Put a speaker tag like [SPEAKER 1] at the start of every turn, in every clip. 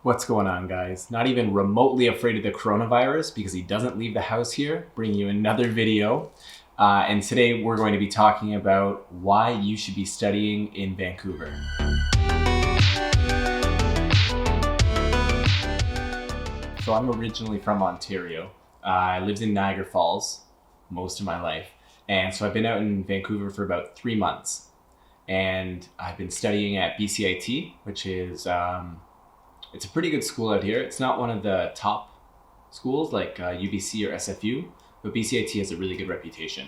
[SPEAKER 1] What's going on, guys? Not even remotely afraid of the coronavirus because he doesn't leave the house here, bringing you another video. And today we're going to be talking about why you should be studying in Vancouver. So I'm originally from Ontario. I lived in Niagara Falls most of my life. And so I've been out in Vancouver for about 3 months. And I've been studying at BCIT, which is it's a pretty good school out here. It's not one of the top schools like UBC or SFU, but BCIT has a really good reputation.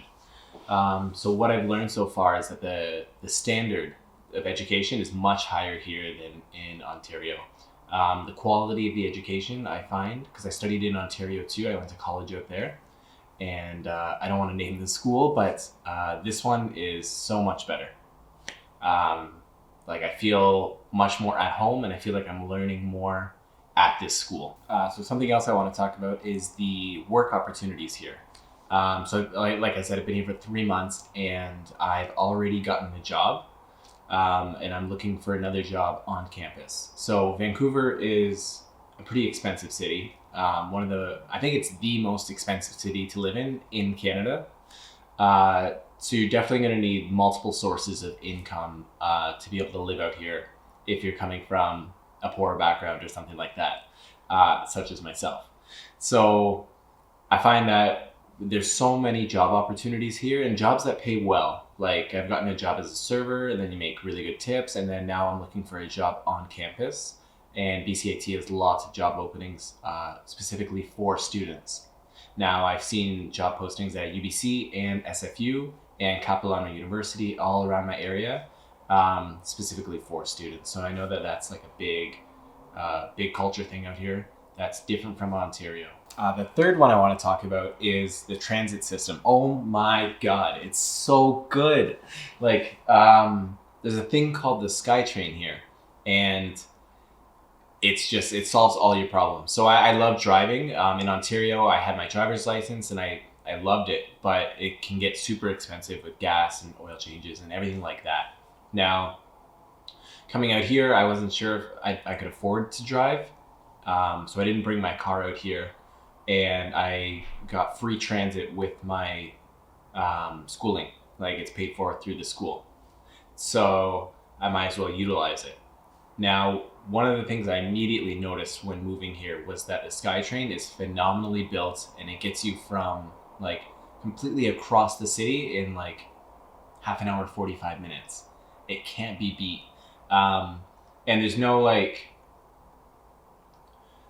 [SPEAKER 1] So what I've learned so far is that the standard of education is much higher here than in Ontario. The quality of the education, I find, because I studied in Ontario too, I went to college out there, and I don't want to name the school, but this one is so much better. I feel much more at home, and I feel like I'm learning more at this school. So something else I want to talk about is the work opportunities here. Like I said, I've been here for 3 months, and I've already gotten a job, and I'm looking for another job on campus. So Vancouver is a pretty expensive city. I think it's the most expensive city to live in Canada. So you're definitely going to need multiple sources of income to be able to live out here if you're coming from a poor background or something like that, such as myself. So I find that there's so many job opportunities here and jobs that pay well. Like I've gotten a job as a server, and then you make really good tips, and then now I'm looking for a job on campus, and BCIT has lots of job openings specifically for students. Now I've seen job postings at UBC and SFU and Capilano University all around my area, specifically for students. So I know that that's like a big culture thing out here that's different from Ontario. The third one I want to talk about is the transit system. Oh my God, it's so good. There's a thing called the SkyTrain here, and it solves all your problems. So I love driving. In Ontario, I had my driver's license, and I loved it, but it can get super expensive with gas and oil changes and everything like that. Now, coming out here, I wasn't sure if I could afford to drive, so I didn't bring my car out here, and I got free transit with my schooling. Like, it's paid for through the school. So I might as well utilize it. Now, one of the things I immediately noticed when moving here was that the SkyTrain is phenomenally built, and it gets you from like completely across the city in like half an hour, 45 minutes. It can't be beat. And there's no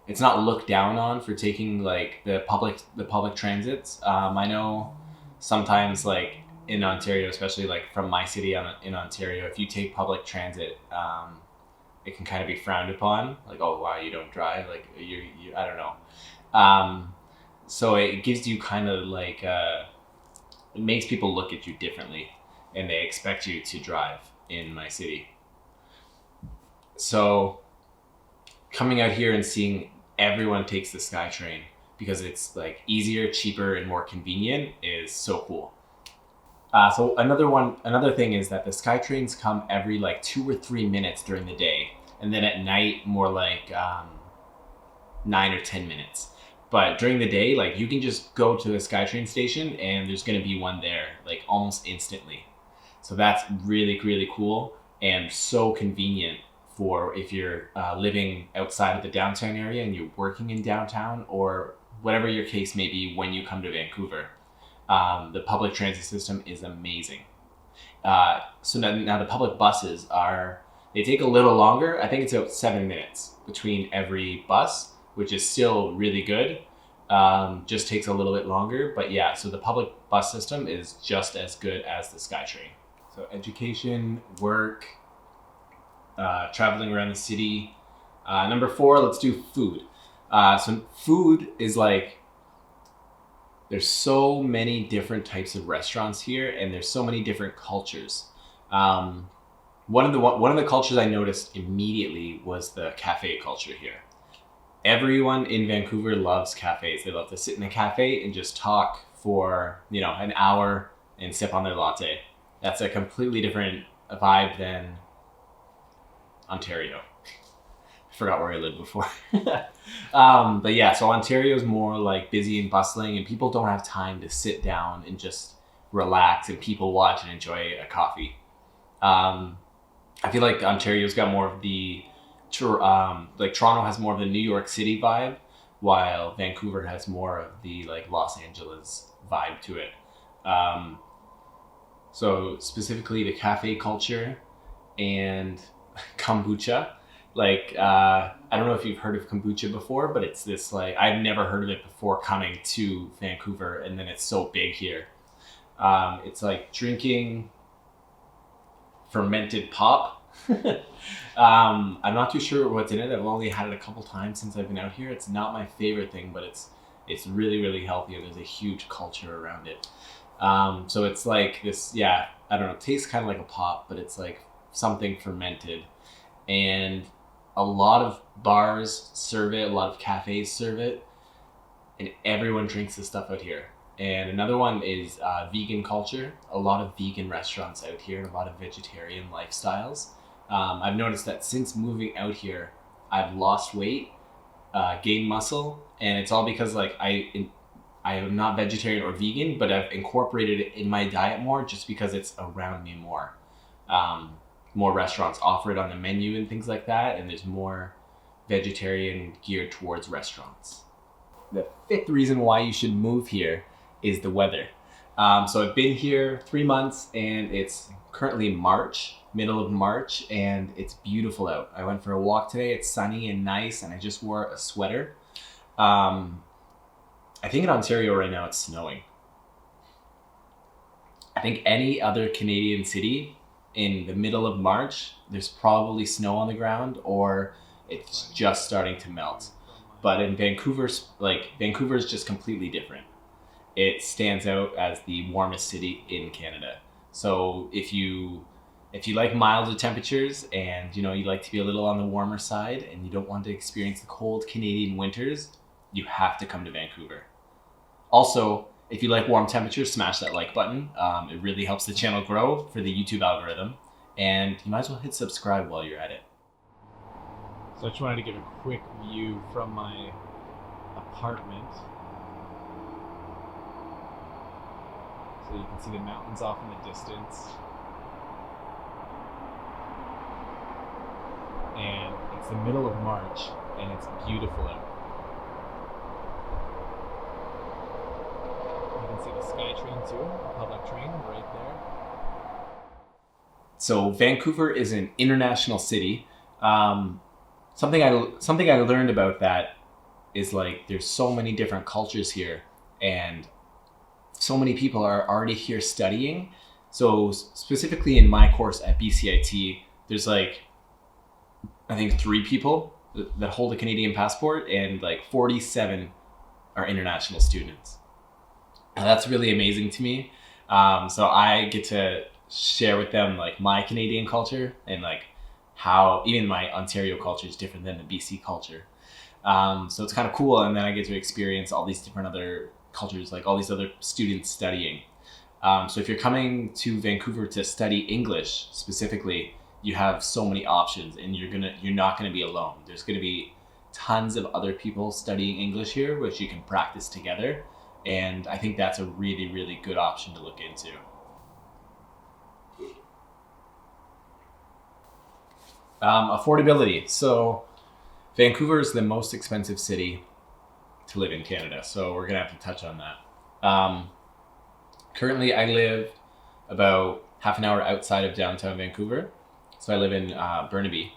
[SPEAKER 1] it's not looked down on for taking like the public transits. I know sometimes like in Ontario, especially like from my city in Ontario, if you take public transit, it can kind of be frowned upon, like, oh wow, you don't drive, like you I don't know. So it gives you kind of like it makes people look at you differently, and they expect you to drive in my city. So coming out here and seeing everyone takes the SkyTrain because it's like easier, cheaper, and more convenient is so cool. So another thing is that the SkyTrains come every like 2 or 3 minutes during the day, and then at night more like 9 or 10 minutes. But during the day, like you can just go to a SkyTrain station and there's going to be one there like almost instantly. So that's really, really cool and so convenient for if you're living outside of the downtown area and you're working in downtown, or whatever your case may be when you come to Vancouver. The public transit system is amazing. So now the public buses they take a little longer. I think it's about 7 minutes between every bus, which is still really good. Just takes a little bit longer, but yeah, so the public bus system is just as good as the SkyTrain. So education, work, traveling around the city. Number 4, let's do food. So food is like, there's so many different types of restaurants here, and there's so many different cultures. One of the cultures I noticed immediately was the cafe culture here. Everyone in Vancouver loves cafes. They love to sit in a cafe and just talk for an hour and sip on their latte. That's a completely different vibe than Ontario. Forgot where I lived before. But yeah, so Ontario is more like busy and bustling, and people don't have time to sit down and just relax and people watch and enjoy a coffee. Um, I feel like Ontario's got more of the, like Toronto has more of the New York City vibe, while Vancouver has more of the like Los Angeles vibe to it. Um, so specifically the cafe culture and kombucha. Like I don't know if you've heard of kombucha before, but it's this like I've never heard of it before coming to Vancouver, and then it's so big here. It's like drinking fermented pop. I'm not too sure what's in it. I've only had it a couple times since I've been out here. It's not my favorite thing, but it's really really healthy, and there's a huge culture around it. So it's like this, yeah, I don't know, it tastes kind of like a pop, but it's like something fermented. And a lot of bars serve it, a lot of cafes serve it, and everyone drinks this stuff out here. And another one is vegan culture. A lot of vegan restaurants out here and a lot of vegetarian lifestyles. I've noticed that since moving out here, I've lost weight, gained muscle, and it's all because like I am not vegetarian or vegan, but I've incorporated it in my diet more just because it's around me more. More restaurants offer it on the menu and things like that, and there's more vegetarian geared towards restaurants. The fifth reason why you should move here is the weather. So I've been here 3 months, and it's currently March, middle of March, and it's beautiful out. I went for a walk today. It's sunny and nice, and I just wore a sweater. I think in Ontario right now it's snowing. I think any other Canadian city in the middle of March, there's probably snow on the ground or it's just starting to melt. But in Vancouver's just completely different. It stands out as the warmest city in Canada. So if you like milder temperatures and you like to be a little on the warmer side and you don't want to experience the cold Canadian winters, you have to come to Vancouver. Also, if you like warm temperatures, smash that like button. It really helps the channel grow for the YouTube algorithm. And you might as well hit subscribe while you're at it. So I just wanted to give a quick view from my apartment. So you can see the mountains off in the distance. And it's the middle of March, and it's beautiful out. You can see the SkyTrain too, the public train right there. So Vancouver is an international city. Something I learned about that is like there's so many different cultures here, and so many people are already here studying. So specifically in my course at BCIT, there's like I think 3 people that hold a Canadian passport, and like 47 are international students. And that's really amazing to me. So I get to share with them like my Canadian culture and like how even my Ontario culture is different than the BC culture. So it's kind of cool, and then I get to experience all these different other cultures, like all these other students studying. So if you're coming to Vancouver to study English specifically, you have so many options, and you're not gonna be alone. There's gonna be tons of other people studying English here, which you can practice together. And I think that's a really, really good option to look into. Affordability. So Vancouver is the most expensive city to live in Canada. So we're going to have to touch on that. Currently, I live about half an hour outside of downtown Vancouver. So I live in Burnaby,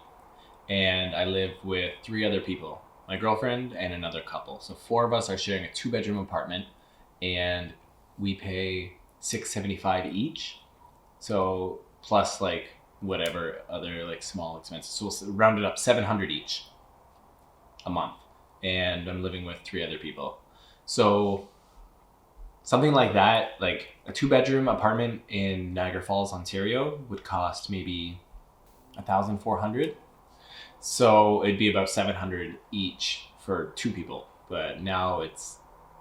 [SPEAKER 1] and I live with 3 other people, my girlfriend and another couple. So 4 of us are sharing a 2-bedroom apartment, and we pay $675 each. So plus like whatever other like small expenses. So we'll round it up $700 each a month. And I'm living with 3 other people. So something like that, like a 2-bedroom apartment in Niagara Falls, Ontario would cost maybe $1,400. So it'd be about $700 each for 2 people. But now it's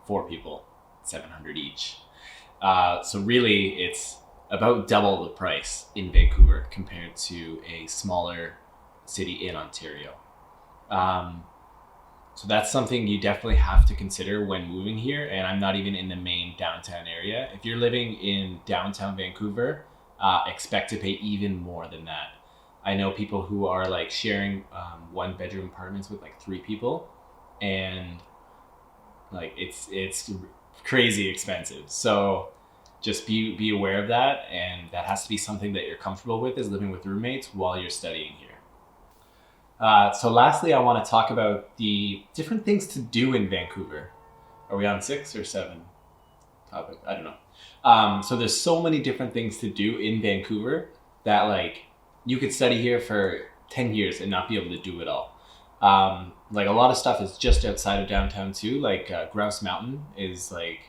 [SPEAKER 1] 4 people, $700 each. So really it's about double the price in Vancouver compared to a smaller city in Ontario. So that's something you definitely have to consider when moving here. And I'm not even in the main downtown area. If you're living in downtown Vancouver, expect to pay even more than that. I know people who are like sharing 1-bedroom apartments with like 3 people, and like it's crazy expensive. So just be aware of that, and that has to be something that you're comfortable with, is living with roommates while you're studying here. So lastly, I want to talk about the different things to do in Vancouver. Are we on 6 or 7 topic? I don't know. So there's so many different things to do in Vancouver that like you could study here for 10 years and not be able to do it all. Like a lot of stuff is just outside of downtown too. Like Grouse Mountain is like,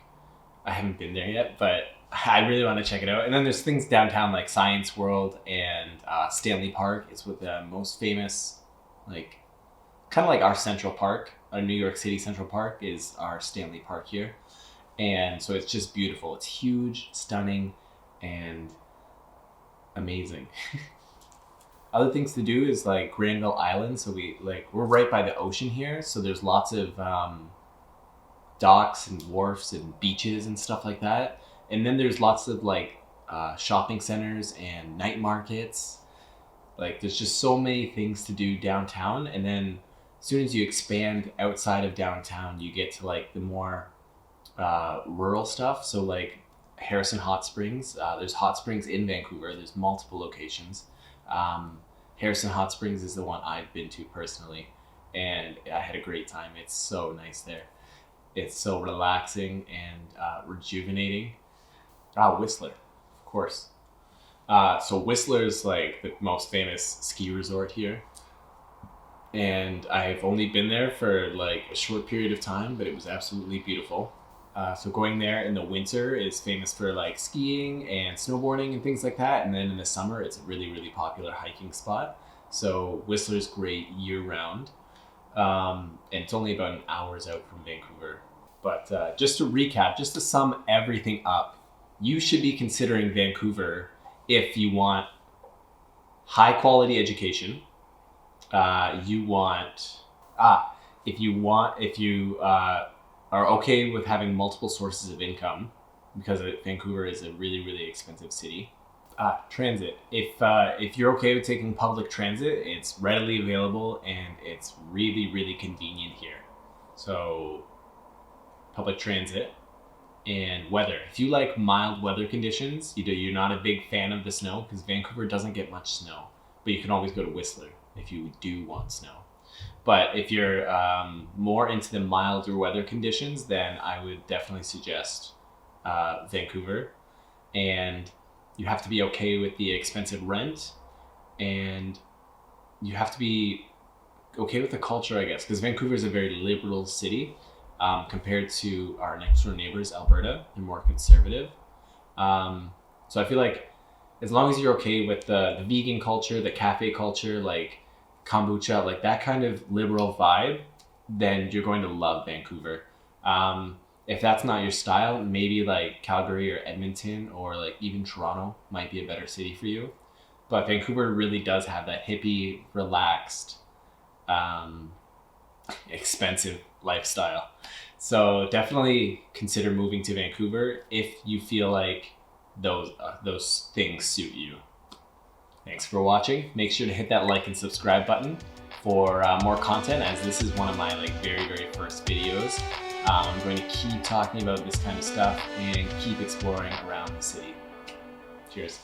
[SPEAKER 1] I haven't been there yet, but I really want to check it out. And then there's things downtown like Science World and Stanley Park is with the most famous, like kind of like our Central Park, our New York City Central Park is our Stanley Park here. And so it's just beautiful. It's huge, stunning, and amazing. Other things to do is like Granville Island. So we're right by the ocean here. So there's lots of docks and wharfs and beaches and stuff like that. And then there's lots of like shopping centers and night markets. Like there's just so many things to do downtown. And then as soon as you expand outside of downtown, you get to like the more rural stuff. So like Harrison Hot Springs, there's hot springs in Vancouver. There's multiple locations. Harrison Hot Springs is the one I've been to personally, and I had a great time. It's so nice there. It's so relaxing and rejuvenating. Whistler, of course. So Whistler's like the most famous ski resort here. And I've only been there for like a short period of time, but it was absolutely beautiful. So going there in the winter is famous for like skiing and snowboarding and things like that. And then in the summer, it's a really, really popular hiking spot. So Whistler's great year round. And it's only about an hour's out from Vancouver. But just to recap, just to sum everything up, you should be considering Vancouver if you want high quality education. If you are okay with having multiple sources of income, because Vancouver is a really, really expensive city. Transit. If you're okay with taking public transit, it's readily available and it's really, really convenient here. So public transit. And weather. If you like mild weather conditions, you're not a big fan of the snow, because Vancouver doesn't get much snow, but you can always go to Whistler if you do want snow. But if you're more into the milder weather conditions, then I would definitely suggest Vancouver. And you have to be okay with the expensive rent, and you have to be okay with the culture, I guess, because Vancouver is a very liberal city. Compared to our next door neighbors, Alberta, they're more conservative. So I feel like as long as you're okay with the vegan culture, the cafe culture, like kombucha, like that kind of liberal vibe, then you're going to love Vancouver. If that's not your style, maybe like Calgary or Edmonton or like even Toronto might be a better city for you. But Vancouver really does have that hippie, relaxed, expensive lifestyle. So definitely consider moving to Vancouver if you feel like those things suit you. Thanks for watching. Make sure to hit that like and subscribe button for more content, as this is one of my like very, very first videos. I'm going to keep talking about this kind of stuff and keep exploring around the city. Cheers.